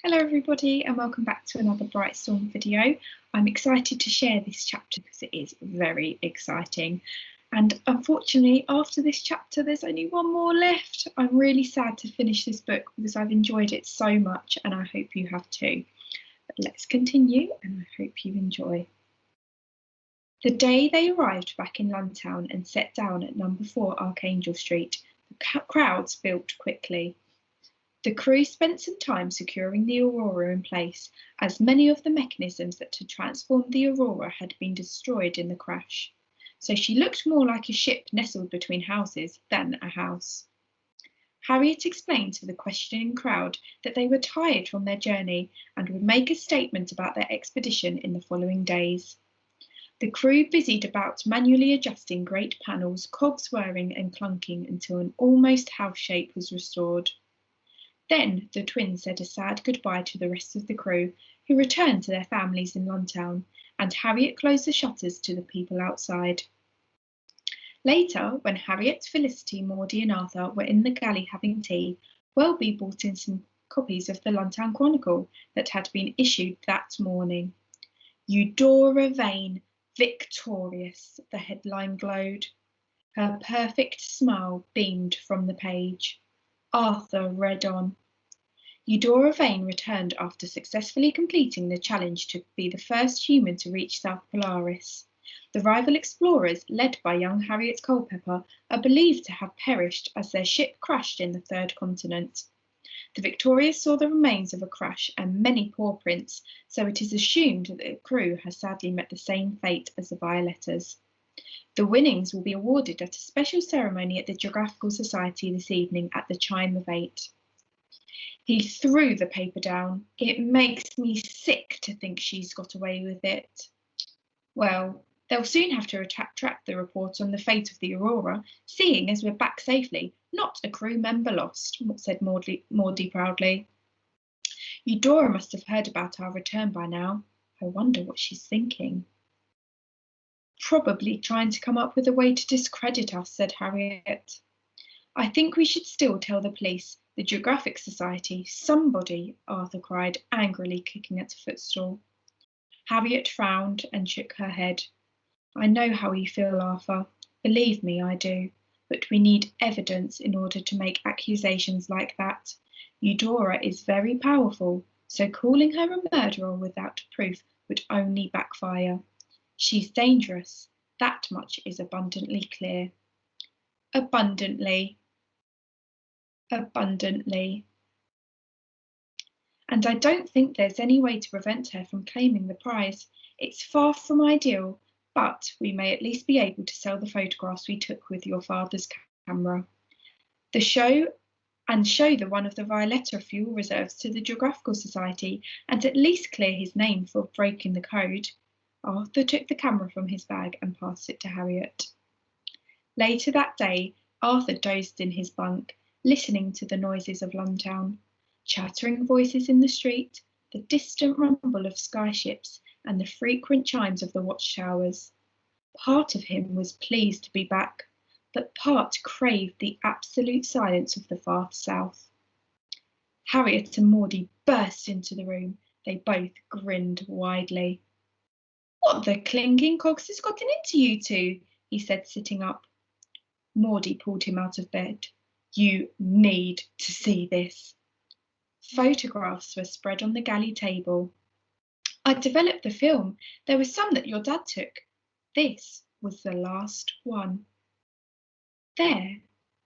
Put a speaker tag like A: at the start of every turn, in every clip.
A: Hello everybody and welcome back to another Brightstorm video. I'm excited to share this chapter because it is very exciting, and unfortunately after this chapter there's only one more left. I'm really sad to finish this book because I've enjoyed it so much and I hope you have too. But let's continue and I hope you enjoy. The day they arrived back in Lontown and set down at number 4 Archangel Street, the crowds built quickly. The crew spent some time securing the Aurora in place, as many of the mechanisms that had transformed the Aurora had been destroyed in the crash, so she looked more like a ship nestled between houses than a house. Harriet explained to the questioning crowd that they were tired from their journey and would make a statement about their expedition in the following days. The crew busied about manually adjusting great panels, cogs whirring and clunking until an almost house shape was restored. Then the twins said a sad goodbye to the rest of the crew, who returned to their families in Lontown, and Harriet closed the shutters to the people outside. Later, when Harriet, Felicity, Maudie and Arthur were in the galley having tea, Welby brought in some copies of the Lontown Chronicle that had been issued that morning. Eudora Vane, victorious, the headline glowed. Her perfect smile beamed from the page. Arthur read on. Eudora Vane returned after successfully completing the challenge to be the first human to reach South Polaris. The rival explorers, led by young Harriet Culpeper, are believed to have perished as their ship crashed in the third continent. The Victorious saw the remains of a crash and many paw prints, so it is assumed that the crew has sadly met the same fate as the Violettas. The winnings will be awarded at a special ceremony at the Geographical Society this evening at the chime of 8. He threw the paper down. It makes me sick to think she's got away with it. Well, they'll soon have to retract the report on the fate of the Aurora, seeing as we're back safely, not a crew member lost, said Maudie proudly. Eudora must have heard about our return by now. I wonder what she's thinking. Probably trying to come up with a way to discredit us, said Harriet. I think we should still tell the police, the Geographic Society, somebody, Arthur cried, angrily kicking at a footstool. Harriet frowned and shook her head. I know how you feel, Arthur. Believe me, I do. But we need evidence in order to make accusations like that. Eudora is very powerful, so calling her a murderer without proof would only backfire. She's dangerous. That much is abundantly clear. Abundantly. And I don't think there's any way to prevent her from claiming the prize. It's far from ideal, but we may at least be able to sell the photographs we took with your father's camera. Show the one of the Violetta fuel reserves to the Geographical Society and at least clear his name for breaking the code. Arthur took the camera from his bag and passed it to Harriet. Later that day, Arthur dozed in his bunk, listening to the noises of Lontown, chattering voices in the street, the distant rumble of skyships, and the frequent chimes of the watchtowers. Part of him was pleased to be back, but part craved the absolute silence of the far south. Harriet and Maudie burst into the room. They both grinned widely. What the clinking cogs has gotten into you two? He said, sitting up. Maudie pulled him out of bed. You need to see this. Photographs were spread on the galley table. I developed the film. There was some that your dad took. This was the last one. There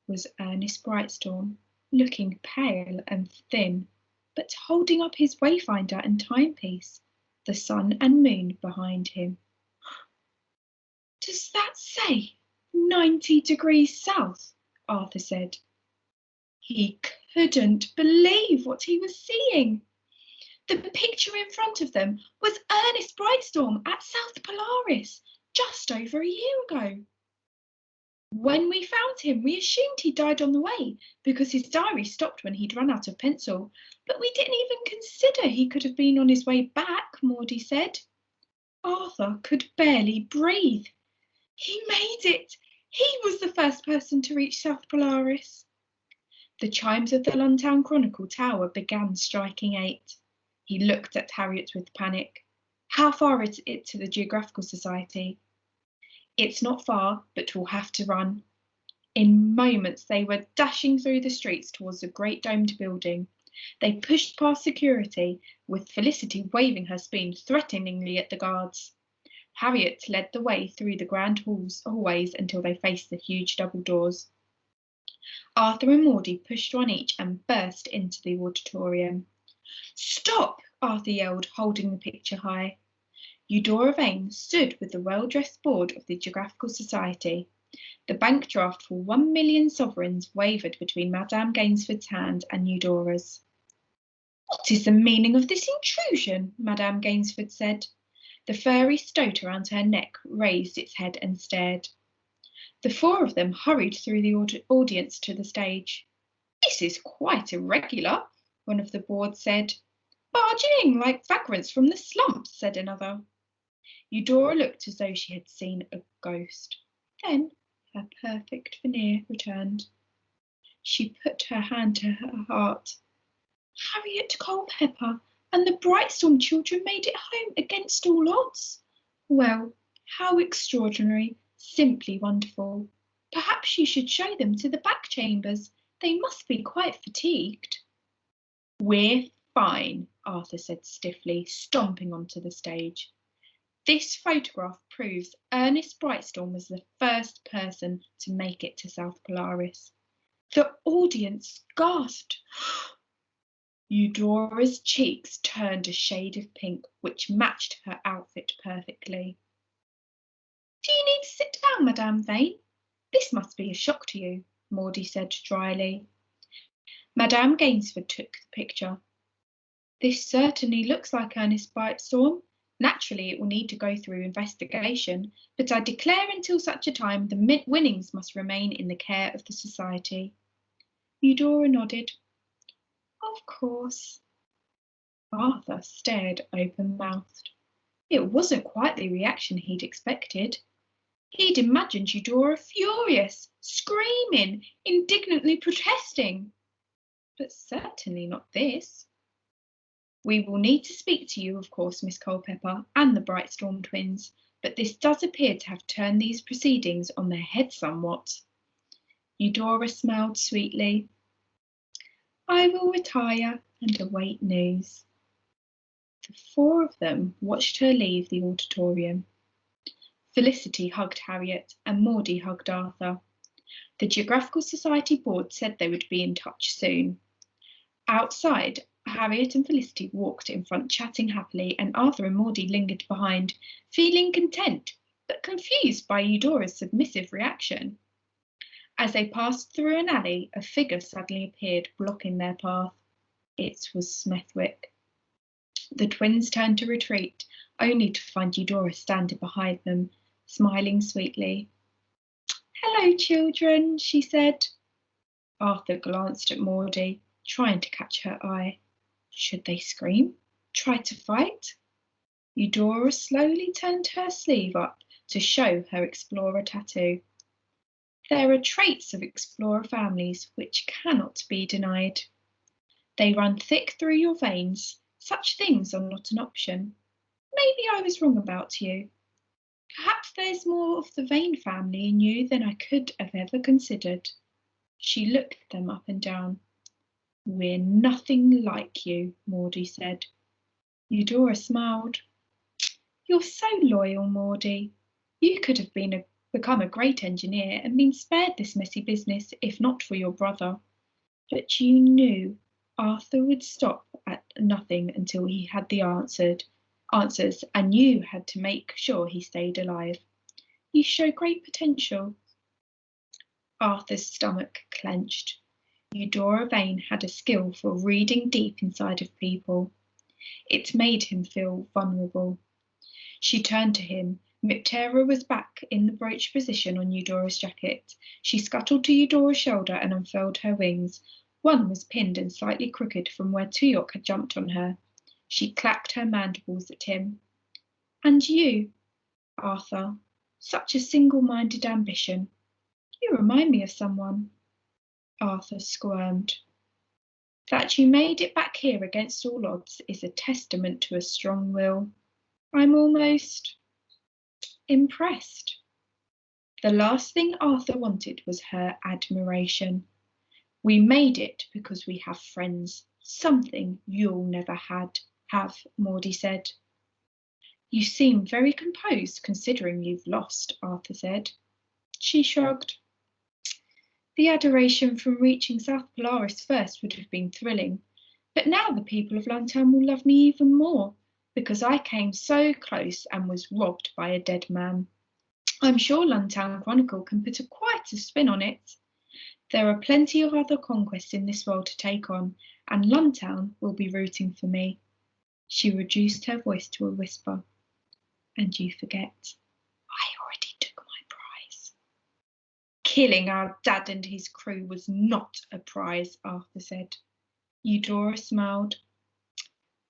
A: was Ernest Brightstorm, looking pale and thin, but holding up his wayfinder and timepiece, the sun and moon behind him. Does that say 90 degrees south? Arthur said. He couldn't believe what he was seeing. The picture in front of them was Ernest Brightstorm at South Polaris just over a year ago. When we found him, we assumed he died on the way because his diary stopped when he'd run out of pencil, but we didn't even consider he could have been on his way back, Maudie said. Arthur could barely breathe. He made it! He was the first person to reach South Polaris. The chimes of the Lontown Chronicle Tower began striking 8. He looked at Harriet with panic. How far is it to the Geographical Society? It's not far, but we'll have to run. In moments, they were dashing through the streets towards the great domed building. They pushed past security, with Felicity waving her spoon threateningly at the guards. Harriet led the way through the grand hallways until they faced the huge double doors. Arthur and Maudie pushed one each and burst into the auditorium. Stop! Arthur yelled, holding the picture high. Eudora Vane stood with the well-dressed board of the Geographical Society. The bank draft for 1,000,000 sovereigns wavered between Madame Gainsford's hand and Eudora's. What is the meaning of this intrusion? Madame Gainsford said. The furry stoat around her neck raised its head and stared. The four of them hurried through the audience to the stage. This is quite irregular, one of the board said. Barging in like vagrants from the slums, said another. Eudora looked as though she had seen a ghost. Then her perfect veneer returned. She put her hand to her heart. Harriet Culpepper and the Brightstorm children made it home against all odds. Well, how extraordinary, simply wonderful. Perhaps you should show them to the back chambers. They must be quite fatigued. We're fine, Arthur said stiffly, stomping onto the stage. This photograph proves Ernest Brightstorm was the first person to make it to South Polaris. The audience gasped. Eudora's cheeks turned a shade of pink, which matched her outfit perfectly. Do you need to sit down, Madame Vane? This must be a shock to you, Maudie said dryly. Madame Gainsford took the picture. This certainly looks like Ernest Brightstorm. Naturally, it will need to go through investigation, but I declare until such a time the winnings must remain in the care of the society. Eudora nodded. Of course. Arthur stared open-mouthed. It wasn't quite the reaction he'd expected. He'd imagined Eudora furious, screaming, indignantly protesting. But certainly not this. We will need to speak to you, of course, Miss Culpepper, and the Brightstorm twins, but this does appear to have turned these proceedings on their head somewhat. Eudora smiled sweetly. I will retire and await news. The four of them watched her leave the auditorium. Felicity hugged Harriet and Maudie hugged Arthur. The Geographical Society board said they would be in touch soon. Outside, Harriet and Felicity walked in front chatting happily, and Arthur and Maudie lingered behind, feeling content, but confused by Eudora's submissive reaction. As they passed through an alley, a figure suddenly appeared, blocking their path. It was Smethwick. The twins turned to retreat, only to find Eudora standing behind them, smiling sweetly. Hello, children, she said. Arthur glanced at Maudie, trying to catch her eye. Should they scream? Try to fight? Eudora slowly turned her sleeve up to show her explorer tattoo. There are traits of explorer families which cannot be denied. They run thick through your veins. Such things are not an option. Maybe I was wrong about you. Perhaps there's more of the Vane family in you than I could have ever considered. She looked them up and down. We're nothing like you, Maudie said. Eudora smiled. You're so loyal, Maudie. You could have become a great engineer and been spared this messy business if not for your brother. But you knew Arthur would stop at nothing until he had the answers, and you had to make sure he stayed alive. You show great potential. Arthur's stomach clenched. Eudora Vane had a skill for reading deep inside of people. It made him feel vulnerable. She turned to him. Miptera was back in the brooch position on Eudora's jacket. She scuttled to Eudora's shoulder and unfurled her wings. One was pinned and slightly crooked from where Tuyok had jumped on her. She clacked her mandibles at him. And you, Arthur, such a single-minded ambition. You remind me of someone. Arthur squirmed. That you made it back here against all odds is a testament to a strong will. I'm almost impressed. The last thing Arthur wanted was her admiration. We made it because we have friends, something you'll never have, Maudie said. You seem very composed considering you've lost, Arthur said. She shrugged. The adoration from reaching South Polaris first would have been thrilling, but now the people of Lontown will love me even more, because I came so close and was robbed by a dead man. I'm sure Lontown Chronicle can put quite a spin on it. There are plenty of other conquests in this world to take on, and Lontown will be rooting for me. She reduced her voice to a whisper. And you forget, I already took my prize. Killing our dad and his crew was not a prize, Arthur said. Eudora smiled.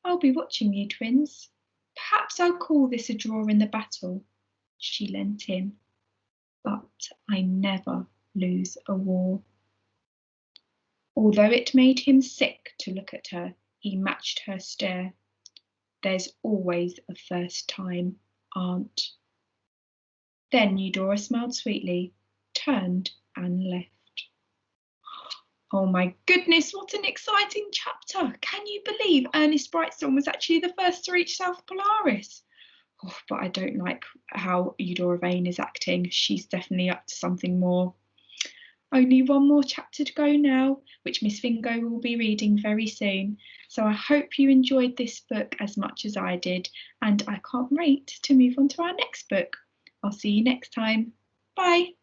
A: I'll be watching you, twins. Perhaps I'll call this a draw in the battle. She leant in. But I never lose a war. Although it made him sick to look at her, he matched her stare. There's always a first time, Aunt. Then Eudora smiled sweetly, turned and left. Oh my goodness, what an exciting chapter. Can you believe Ernest Brightstorm was actually the first to reach South Polaris? Oh, but I don't like how Eudora Vane is acting. She's definitely up to something more. Only one more chapter to go now, which Miss Fingo will be reading very soon. So I hope you enjoyed this book as much as I did, and I can't wait to move on to our next book. I'll see you next time. Bye.